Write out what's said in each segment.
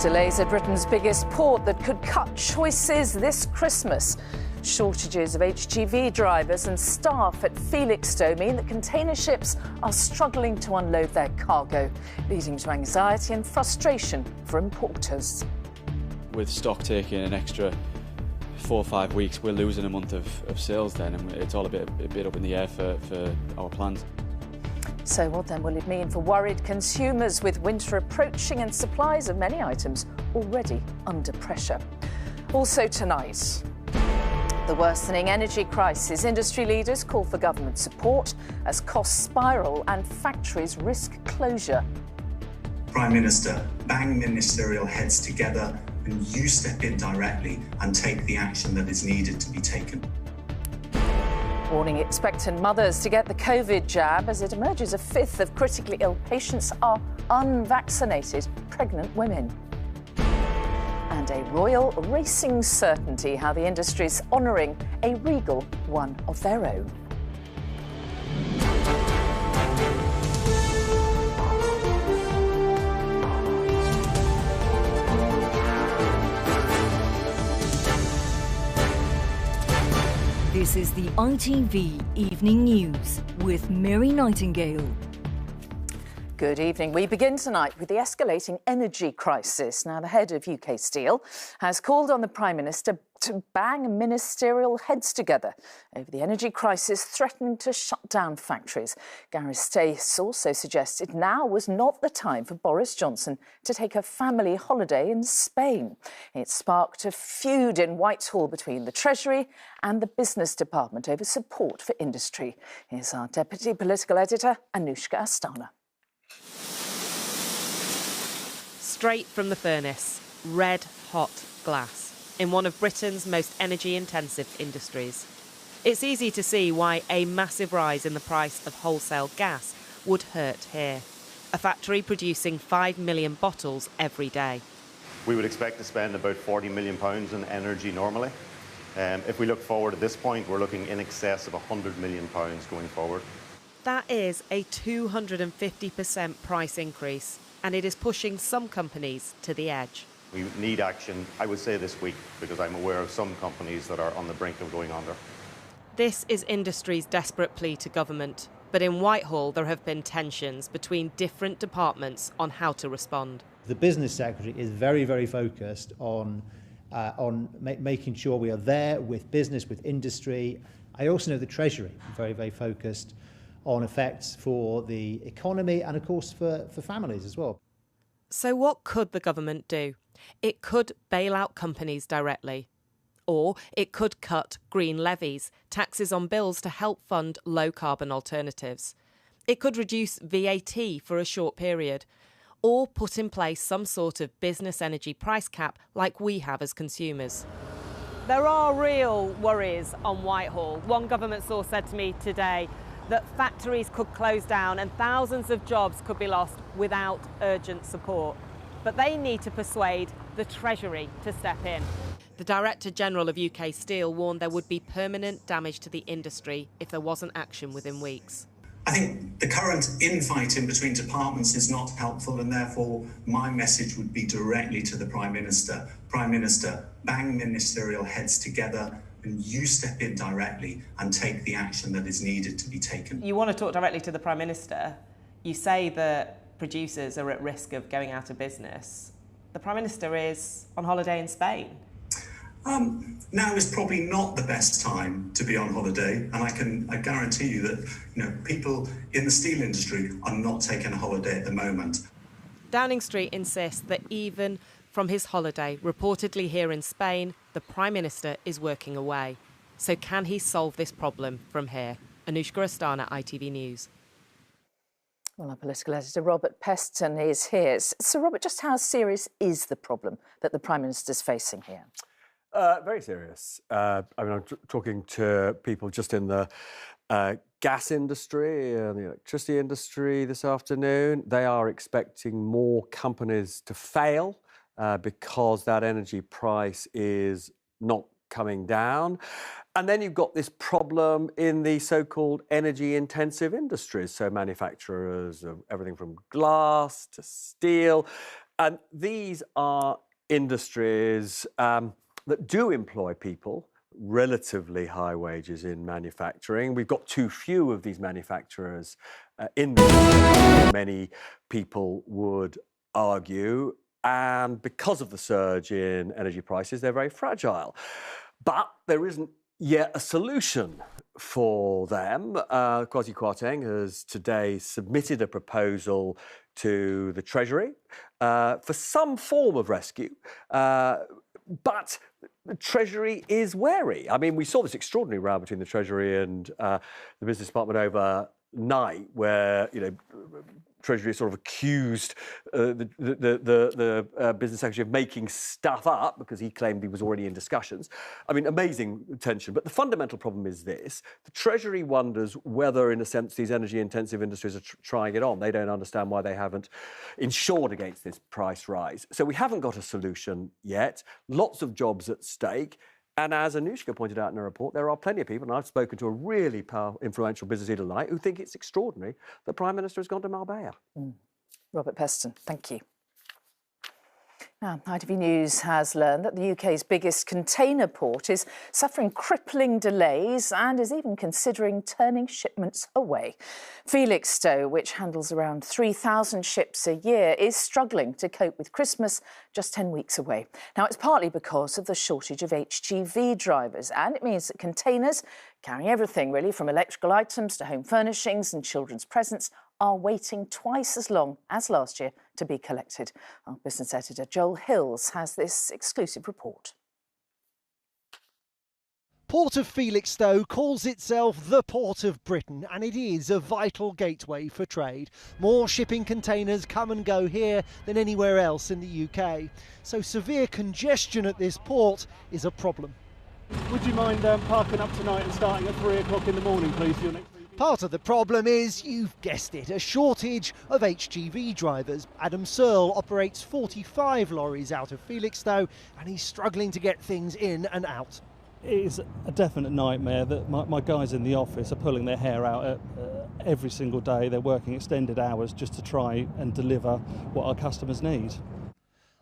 Delays at Britain's biggest port that could cut choices this Christmas. Shortages of HGV drivers and staff at Felixstowe mean that container ships are struggling to unload their cargo, leading to anxiety and frustration for importers. With stock taking an extra 4 or 5 weeks, we're losing a month of sales then, and it's all a bit up in the air for our plans. So what then will it mean for worried consumers with winter approaching and supplies of many items already under pressure? Also tonight, the worsening energy crisis. Industry leaders call for government support as costs spiral and factories risk closure. Prime Minister, bang ministerial heads together and you step in directly and take the action that is needed to be taken. Warning expectant mothers to get the COVID jab as it emerges a fifth of critically ill patients are unvaccinated pregnant women. And a royal racing certainty, how the industry's honouring a regal one of their own. This is the ITV Evening News with Mary Nightingale. Good evening. We begin tonight with the escalating energy crisis. Now, the head of UK Steel has called on the Prime Minister to bang ministerial heads together over the energy crisis threatening to shut down factories. Gareth Stace also suggested now was not the time for Boris Johnson to take a family holiday in Spain. It sparked a feud in Whitehall between the Treasury and the Business Department over support for industry. Here's our Deputy Political Editor, Anushka Astana. Straight from the furnace, red-hot glass in one of Britain's most energy-intensive industries. It's easy to see why a massive rise in the price of wholesale gas would hurt here. A factory producing 5 million bottles every day. We would expect to spend about £40 million in energy normally. If we look forward at this point, we're looking in excess of £100 million going forward. That is a 250% price increase, and it is pushing some companies to the edge. We need action, I would say this week, because I'm aware of some companies that are on the brink of going under. This is industry's desperate plea to government, but in Whitehall there have been tensions between different departments on how to respond. The Business Secretary is very, very focused on making sure we are there with business, with industry. I also know the Treasury is very, very focused on effects for the economy and, of course, for families as well. So what could the government do? It could bail out companies directly. Or it could cut green levies, taxes on bills to help fund low-carbon alternatives. It could reduce VAT for a short period. Or put in place some sort of business energy price cap like we have as consumers. There are real worries on Whitehall. One government source said to me today that factories could close down and thousands of jobs could be lost without urgent support. But they need to persuade the Treasury to step in. The Director General of UK Steel warned there would be permanent damage to the industry if there wasn't action within weeks. I think the current infight in between departments is not helpful, and therefore my message would be directly to the Prime Minister. Prime Minister, bang ministerial heads together and you step in directly and take the action that is needed to be taken. You want to talk directly to the Prime Minister. You say that producers are at risk of going out of business. The Prime Minister is on holiday in Spain. Now is probably not the best time to be on holiday, and I guarantee you that people in the steel industry are not taking a holiday at the moment. Downing Street insists that even from his holiday, reportedly here in Spain, the Prime Minister is working away. So can he solve this problem from here? Anushka Astana, ITV News. Well, our political editor Robert Peston is here. So, Robert, just how serious is the problem that the Prime Minister's facing here? Very serious. I'm talking to people just in the gas industry and the electricity industry this afternoon. They are expecting more companies to fail because that energy price is not coming down. And then you've got this problem in the so-called energy-intensive industries, so manufacturers of everything from glass to steel. And these are industries that do employ people, relatively high wages in manufacturing. We've got too few of these manufacturers in the UK, many people would argue. And because of the surge in energy prices, they're very fragile. But there isn't yet a solution for them. Kwasi Kwarteng has today submitted a proposal to the Treasury for some form of rescue. But the Treasury is wary. I mean, we saw this extraordinary row between the Treasury and the Business Department overnight, where, you know, Treasury sort of accused the Business Secretary of making stuff up because he claimed he was already in discussions. I mean, amazing tension. But the fundamental problem is this. The Treasury wonders whether, in a sense, these energy-intensive industries are trying it on. They don't understand why they haven't insured against this price rise. So we haven't got a solution yet. Lots of jobs at stake. And as Anushka pointed out in her report, there are plenty of people, and I've spoken to a really powerful, influential business leader tonight, who think it's extraordinary the Prime Minister has gone to Marbella. Robert Peston, thank you. Now, ITV News has learned that the UK's biggest container port is suffering crippling delays and is even considering turning shipments away. Felixstowe, which handles around 3,000 ships a year, is struggling to cope with Christmas just 10 weeks away. Now, it's partly because of the shortage of HGV drivers, and it means that containers carrying everything, really, from electrical items to home furnishings and children's presents, are waiting twice as long as last year to be collected. Our business editor Joel Hills has this exclusive report. Port of Felixstowe calls itself the Port of Britain, and it is a vital gateway for trade. More shipping containers come and go here than anywhere else in the UK. So severe congestion at this port is a problem. Would you mind parking up tonight and starting at 3 o'clock in the morning, please, for your next... Part of the problem is, you've guessed it, a shortage of HGV drivers. Adam Searle operates 45 lorries out of Felixstowe, and he's struggling to get things in and out. It is a definite nightmare that my guys in the office are pulling their hair out every single day. They're working extended hours just to try and deliver what our customers need.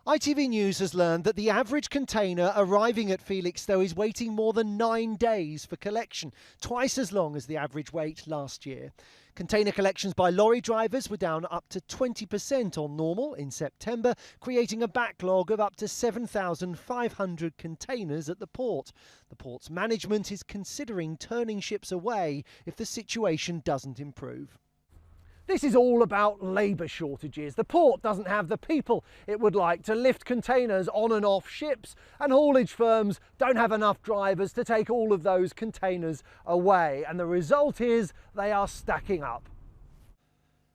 ITV News has learned that the average container arriving at Felixstowe is waiting more than 9 days for collection, twice as long as the average wait last year. Container collections by lorry drivers were down up to 20% on normal in September, creating a backlog of up to 7,500 containers at the port. The port's management is considering turning ships away if the situation doesn't improve. This is all about labour shortages. The port doesn't have the people it would like to lift containers on and off ships, and haulage firms don't have enough drivers to take all of those containers away, and the result is they are stacking up.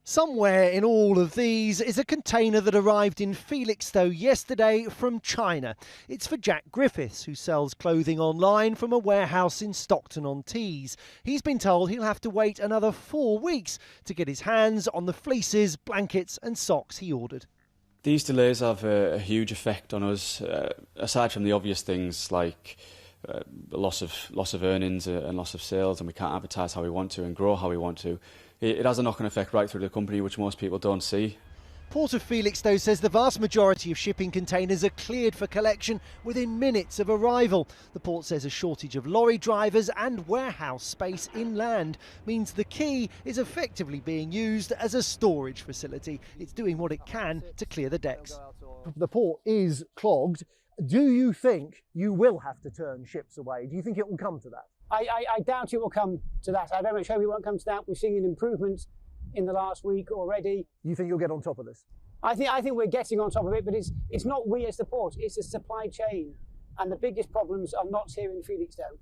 Somewhere in all of these is a container that arrived in Felixstowe yesterday from China. It's for Jack Griffiths, who sells clothing online from a warehouse in Stockton-on-Tees. He's been told he'll have to wait another 4 weeks to get his hands on the fleeces, blankets and socks he ordered. These delays have a huge effect on us, aside from the obvious things like loss of earnings and loss of sales, and we can't advertise how we want to and grow how we want to. It has a knock-on effect right through the company, which most people don't see. Port of Felixstowe says the vast majority of shipping containers are cleared for collection within minutes of arrival. The port says a shortage of lorry drivers and warehouse space inland means the quay is effectively being used as a storage facility. It's doing what it can to clear the decks. The port is clogged. Do you think you will have to turn ships away? Do you think it will come to that? I doubt it will come to that. I very much hope it won't come to that. We're seeing an improvement in the last week already. You think you'll get on top of this? I think we're getting on top of it, but it's not we as the port, it's the supply chain. And the biggest problems are not here in Felixstowe.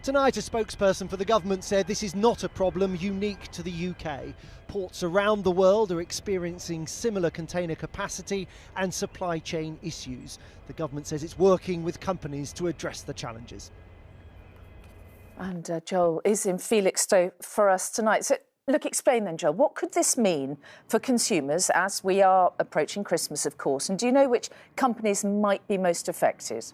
Tonight, a spokesperson for the government said this is not a problem unique to the UK. Ports around the world are experiencing similar container capacity and supply chain issues. The government says it's working with companies to address the challenges. And Joel is in Felixstowe for us tonight. So, look, explain then, Joel, what could this mean for consumers as we are approaching Christmas, of course? And do you know which companies might be most affected?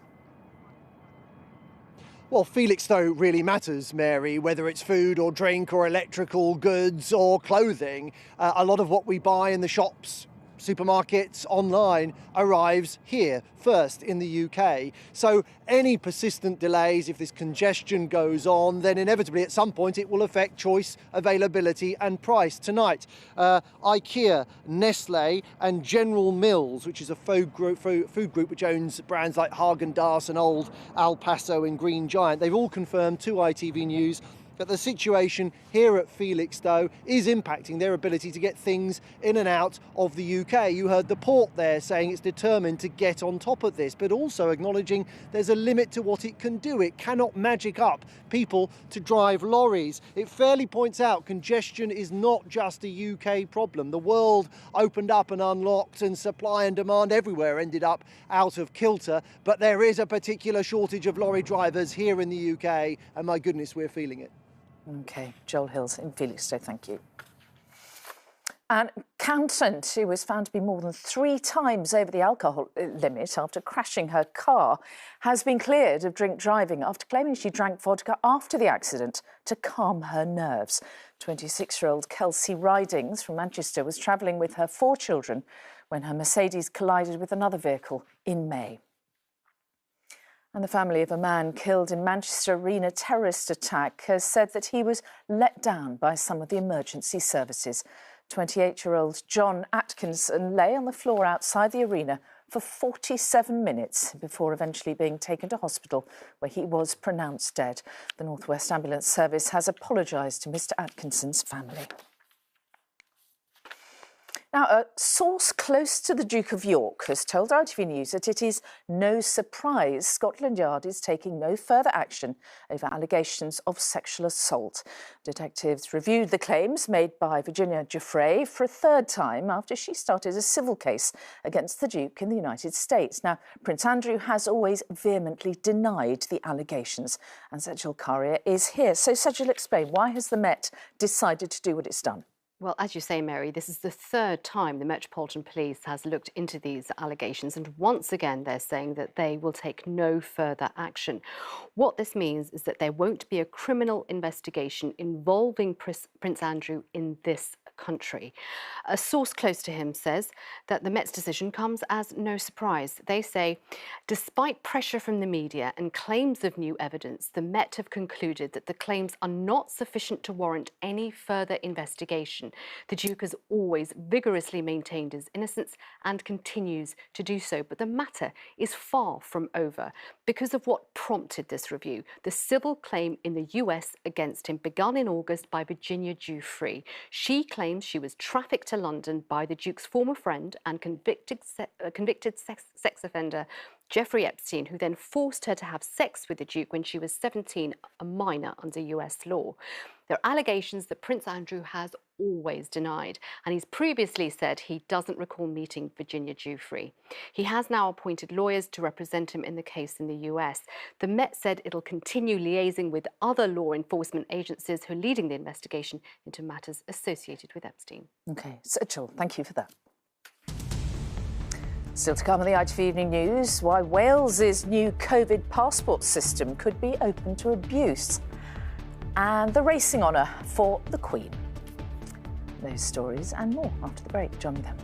Well, Felixstowe really matters, Mary, whether it's food or drink or electrical goods or clothing. A lot of what we buy in the shops supermarkets, online, arrives here first in the UK. So any persistent delays, if this congestion goes on, then inevitably at some point it will affect choice, availability and price. Tonight, IKEA, Nestle and General Mills, which is a food group which owns brands like Haagen-Dazs and Old El Paso and Green Giant, they've all confirmed to ITV News that the situation here at Felixstowe is impacting their ability to get things in and out of the UK. You heard the port there saying it's determined to get on top of this, but also acknowledging there's a limit to what it can do. It cannot magic up people to drive lorries. It fairly points out congestion is not just a UK problem. The world opened up and unlocked and supply and demand everywhere ended up out of kilter, but there is a particular shortage of lorry drivers here in the UK, and my goodness, we're feeling it. OK, Joel Hills in Felixstowe, thank you. An accountant who was found to be more than 3 times over the alcohol limit after crashing her car has been cleared of drink driving after claiming she drank vodka after the accident to calm her nerves. 26-year-old Kelsey Ridings from Manchester was travelling with her 4 children when her Mercedes collided with another vehicle in May. And the family of a man killed in Manchester Arena terrorist attack has said that he was let down by some of the emergency services. 28-year-old John Atkinson lay on the floor outside the arena for 47 minutes before eventually being taken to hospital, where he was pronounced dead. The North West Ambulance Service has apologised to Mr Atkinson's family. Now, a source close to the Duke of York has told ITV News that it is no surprise Scotland Yard is taking no further action over allegations of sexual assault. Detectives reviewed the claims made by Virginia Giuffre for a 3rd time after she started a civil case against the Duke in the United States. Now, Prince Andrew has always vehemently denied the allegations, and Sajal Karia is here. So, Sajal, explain, why has the Met decided to do what it's done? Well, as you say, Mary, this is the 3rd time the Metropolitan Police has looked into these allegations, and once again they're saying that they will take no further action. What this means is that there won't be a criminal investigation involving Prince Andrew in this country. A source close to him says that the Met's decision comes as no surprise. They say, despite pressure from the media and claims of new evidence, the Met have concluded that the claims are not sufficient to warrant any further investigation. The Duke has always vigorously maintained his innocence and continues to do so, but the matter is far from over because of what prompted this review. The civil claim in the US against him begun in August by Virginia Giuffre. She claims she was trafficked to London by the Duke's former friend and convicted sex offender Jeffrey Epstein, who then forced her to have sex with the Duke when she was 17, a minor under US law. There are allegations that Prince Andrew has always denied, and he's previously said he doesn't recall meeting Virginia Giuffre. He has now appointed lawyers to represent him in the case in the US. The Met said it'll continue liaising with other law enforcement agencies who are leading the investigation into matters associated with Epstein. OK, Sajal, thank you for that. Still to come on the ITV Evening News, why Wales's new COVID passport system could be open to abuse, and the racing honour for the Queen. Those stories and more after the break. Join me then.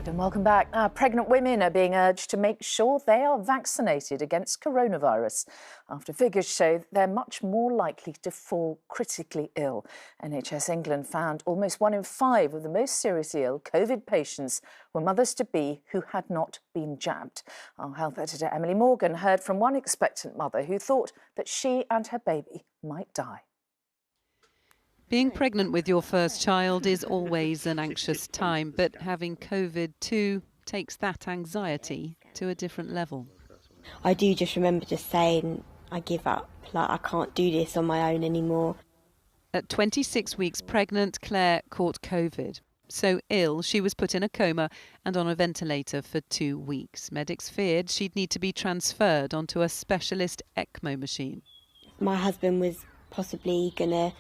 And welcome back. Now, pregnant women are being urged to make sure they are vaccinated against coronavirus after figures show they're much more likely to fall critically ill. NHS England found almost 1 in 5 of the most seriously ill COVID patients were mothers-to-be who had not been jabbed. Our health editor Emily Morgan heard from one expectant mother who thought that she and her baby might die. Being pregnant with your first child is always an anxious time, but having COVID too takes that anxiety to a different level. I do just remember just saying, I give up, like I can't do this on my own anymore. At 26 weeks pregnant, Claire caught COVID. So ill, she was put in a coma and on a ventilator for 2 weeks. Medics feared she'd need to be transferred onto a specialist ECMO machine. My husband was possibly going to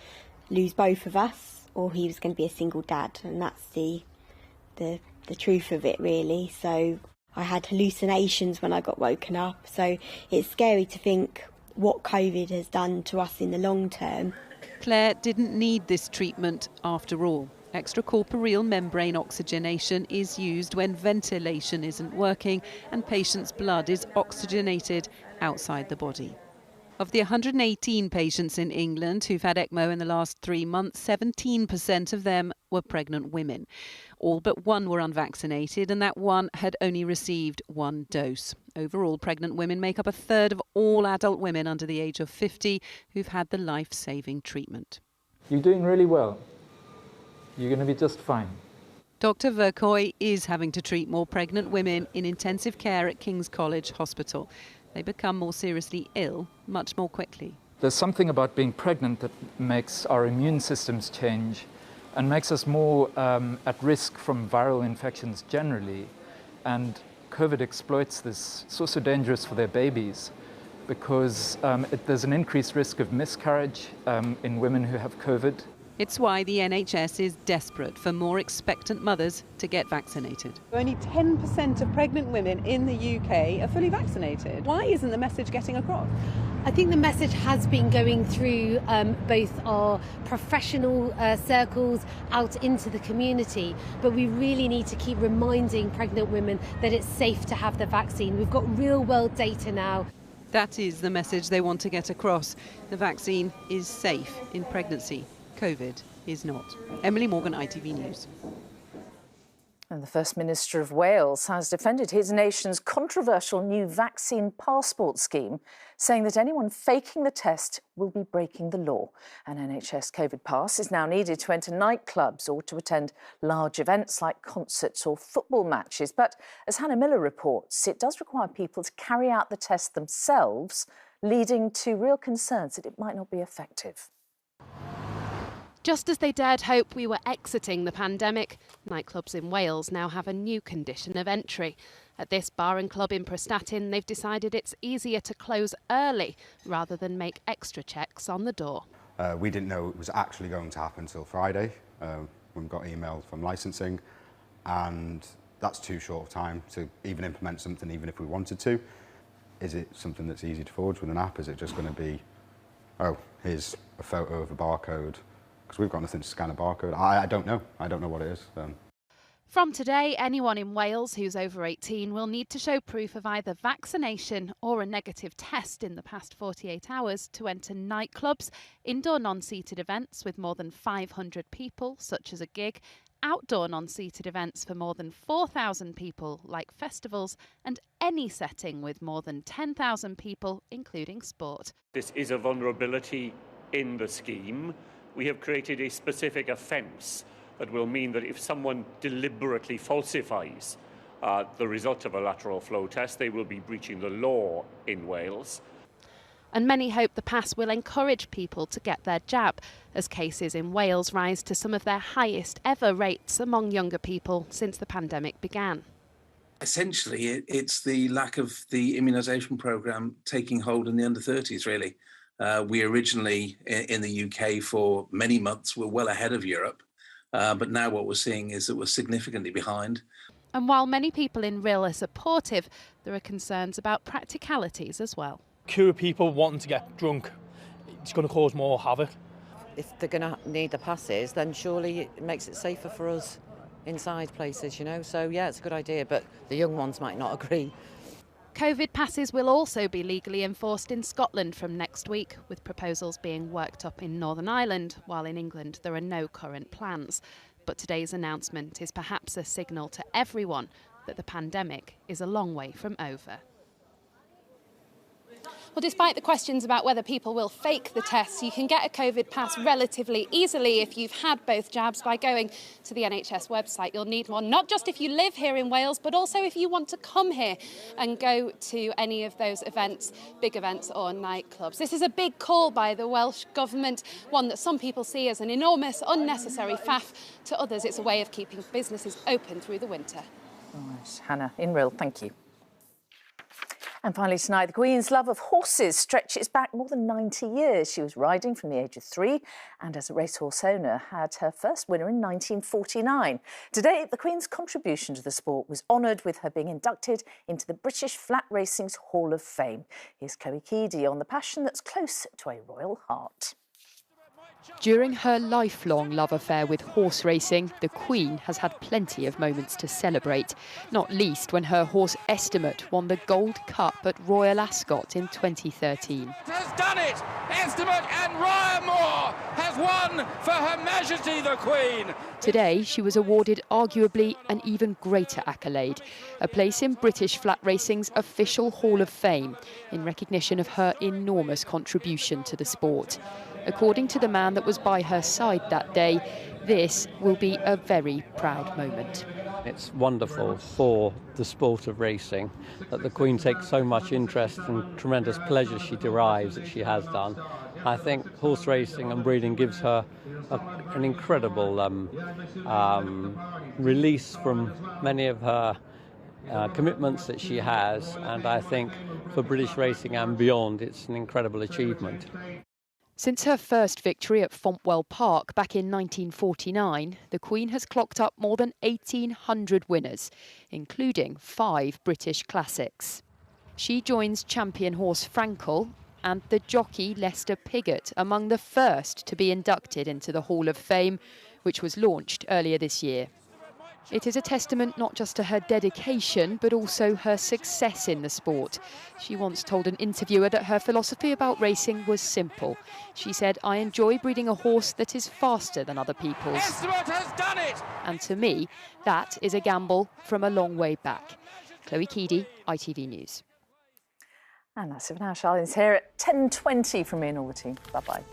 lose both of us, or he was going to be a single dad, and that's the truth of it, really. So I had hallucinations when I got woken up, so it's scary to think what COVID has done to us in the long term. Claire didn't need this treatment after all. Extracorporeal membrane oxygenation is used when ventilation isn't working and patients' blood is oxygenated outside the body. Of the 118 patients in England who've had ECMO in the last 3 months, 17% of them were pregnant women. All but one were unvaccinated, and that one had only received 1 dose. Overall, pregnant women make up a third of all adult women under the age of 50 who've had the life-saving treatment. You're doing really well. You're going to be just fine. Dr Vercoy is having to treat more pregnant women in intensive care at King's College Hospital. They become more seriously ill much more quickly. There's something about being pregnant that makes our immune systems change and makes us more at risk from viral infections generally. And COVID exploits this. It's also dangerous for their babies because there's an increased risk of miscarriage in women who have COVID. It's why the NHS is desperate for more expectant mothers to get vaccinated. Only 10% of pregnant women in the UK are fully vaccinated. Why isn't the message getting across? I think the message has been going through both our professional circles out into the community, but we really need to keep reminding pregnant women that it's safe to have the vaccine. We've got real world data now. That is the message they want to get across. The vaccine is safe in pregnancy. COVID is not. Emily Morgan, ITV News. And the First Minister of Wales has defended his nation's controversial new vaccine passport scheme, saying that anyone faking the test will be breaking the law. An NHS COVID pass is now needed to enter nightclubs or to attend large events like concerts or football matches. But as Hannah Miller reports, it does require people to carry out the test themselves, leading to real concerns that it might not be effective. Just as they dared hope we were exiting the pandemic, nightclubs in Wales now have a new condition of entry. At this bar and club in Prestatyn, they've decided it's easier to close early rather than make extra checks on the door. We didn't know it was actually going to happen until Friday. We got email from licensing, and that's too short of time to even implement something, even if we wanted to. Is it something that's easy to forge with an app? Is it just going to be, oh, here's a photo of a barcode? Because we've got nothing to scan a barcode. I don't know. I don't know what it is. From today, anyone in Wales who's over 18 will need to show proof of either vaccination or a negative test in the past 48 hours to enter nightclubs, indoor non-seated events with more than 500 people, such as a gig, outdoor non-seated events for more than 4,000 people, like festivals, and any setting with more than 10,000 people, including sport. This is a vulnerability in the scheme. We have created a specific offence that will mean that if someone deliberately falsifies the result of a lateral flow test, they will be breaching the law in Wales. And many hope the pass will encourage people to get their jab, as cases in Wales rise to some of their highest ever rates among younger people since the pandemic began. Essentially, it's the lack of the immunisation programme taking hold in the under-30s, really. We originally, in the UK for many months, were well ahead of Europe. But now what we're seeing is that we're significantly behind. And while many people in Rhyl are supportive, there are concerns about practicalities as well. Queue people wanting to get drunk, it's going to cause more havoc. If they're going to need the passes, then surely it makes it safer for us inside places, you know. So, yeah, it's a good idea, but the young ones might not agree. COVID passes will also be legally enforced in Scotland from next week, with proposals being worked up in Northern Ireland, while in England there are no current plans. But today's announcement is perhaps a signal to everyone that the pandemic is a long way from over. Well, despite the questions about whether people will fake the tests, you can get a COVID pass relatively easily if you've had both jabs by going to the NHS website. You'll need one, not just if you live here in Wales, but also if you want to come here and go to any of those events, big events or nightclubs. This is a big call by the Welsh Government, one that some people see as an enormous, unnecessary faff. To others, it's a way of keeping businesses open through the winter. All right, Hannah, in Rhyl, thank you. And finally tonight, the Queen's love of horses stretches back more than 90 years. She was riding from the age of 3 and as a racehorse owner had her first winner in 1949. Today, the Queen's contribution to the sport was honoured with her being inducted into the British Flat Racing's Hall of Fame. Here's Corrie on the passion that's close to a royal heart. During her lifelong love affair with horse racing, the Queen has had plenty of moments to celebrate, not least when her horse Estimate won the Gold Cup at Royal Ascot in 2013. Has done it! Estimate and Ryermore has won for Her Majesty the Queen! Today, she was awarded arguably an even greater accolade, a place in British Flat Racing's official Hall of Fame, in recognition of her enormous contribution to the sport. According to the man that was by her side that day, this will be a very proud moment. It's wonderful for the sport of racing that the Queen takes so much interest and tremendous pleasure she derives that she has done. I think horse racing and breeding gives her an incredible release from many of her commitments that she has, and I think for British racing and beyond it's an incredible achievement. Since her first victory at Fontwell Park back in 1949, the Queen has clocked up more than 1,800 winners, including 5 British classics. She joins champion horse Frankel and the jockey Lester Piggott among the first to be inducted into the Hall of Fame, which was launched earlier this year. It is a testament not just to her dedication, but also her success in the sport. She once told an interviewer that her philosophy about racing was simple. She said, "I enjoy breeding a horse that is faster than other people's." Estimate has done it! And to me, that is a gamble from a long way back. Chloe Keedy, ITV News. And that's it for now. Charlene's here at 10:20 from me and all the team. Bye-bye.